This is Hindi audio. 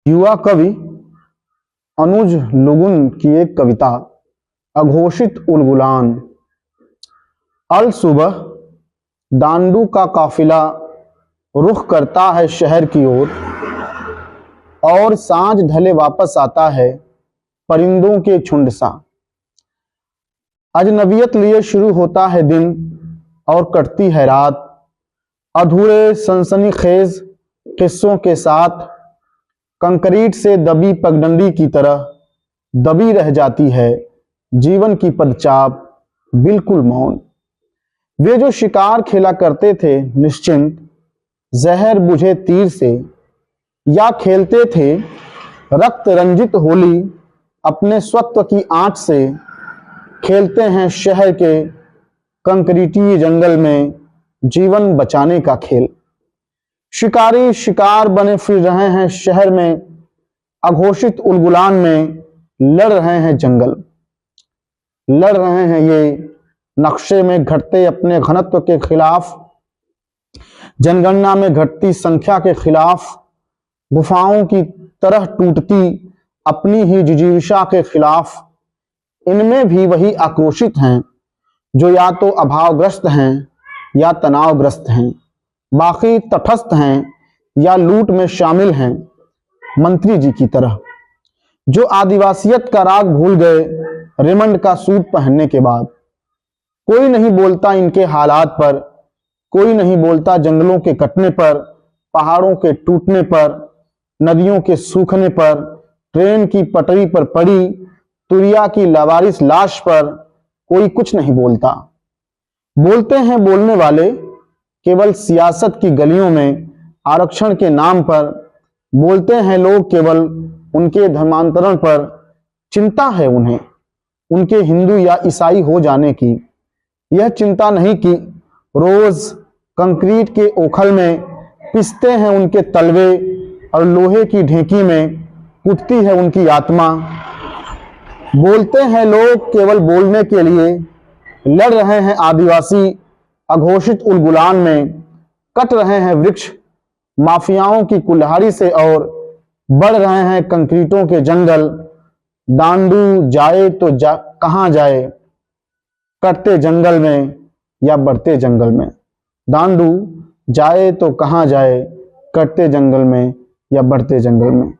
युवा कवि अनुज लुगुन की एक कविता अघोषित उलगुलान। अल सुबह दांडू का काफिला रुख करता है शहर की ओर, और सांझ ढले वापस आता है परिंदों के झुंड सा। अजनबियत लिए शुरू होता है दिन और कटती है रात, अधूरे सनसनीखेज किस्सों के साथ। कंक्रीट से दबी पगडंडी की तरह दबी रह जाती है जीवन की पदचाप, बिल्कुल मौन। वे जो शिकार खेला करते थे निश्चिंत जहर बुझे तीर से, या खेलते थे रक्त रंजित होली अपने स्वत्व की आंच से, खेलते हैं शहर के कंक्रीटी जंगल में जीवन बचाने का खेल। शिकारी शिकार बने फिर रहे हैं शहर में, अघोषित उलगुलान में लड़ रहे हैं जंगल। लड़ रहे हैं ये नक्शे में घटते अपने घनत्व के खिलाफ, जनगणना में घटती संख्या के खिलाफ, गुफाओं की तरह टूटती अपनी ही जिजीविषा के खिलाफ। इनमें भी वही आक्रोशित हैं जो या तो अभावग्रस्त हैं या तनावग्रस्त हैं, बाकी तटस्थ हैं या लूट में शामिल हैं। मंत्री जी की तरह जो आदिवासियत का राग भूल गए रिमंड का सूट पहनने के बाद। कोई नहीं बोलता इनके हालात पर, कोई नहीं बोलता जंगलों के कटने पर, पहाड़ों के टूटने पर, नदियों के सूखने पर, ट्रेन की पटरी पर पड़ी तुरिया की लावारिस लाश पर। कोई कुछ नहीं बोलता। बोलते हैं बोलने वाले केवल सियासत की गलियों में आरक्षण के नाम पर। बोलते हैं लोग केवल उनके धर्मांतरण पर। चिंता है उन्हें उनके हिंदू या ईसाई हो जाने की। यह चिंता नहीं कि रोज कंक्रीट के ओखल में पिसते हैं उनके तलवे, और लोहे की ढेंकी में कुटती है उनकी आत्मा। बोलते हैं लोग केवल बोलने के लिए। लड़ रहे हैं आदिवासी अघोषित उलगुलान में, कट रहे हैं वृक्ष माफियाओं की कुल्हाड़ी से, और बढ़ रहे हैं कंक्रीटों के जंगल। दांडू जाए तो कहां जाए, कटते जंगल में या बढ़ते जंगल में। दांडू जाए तो कहां जाए, कटते जंगल में या बढ़ते जंगल में।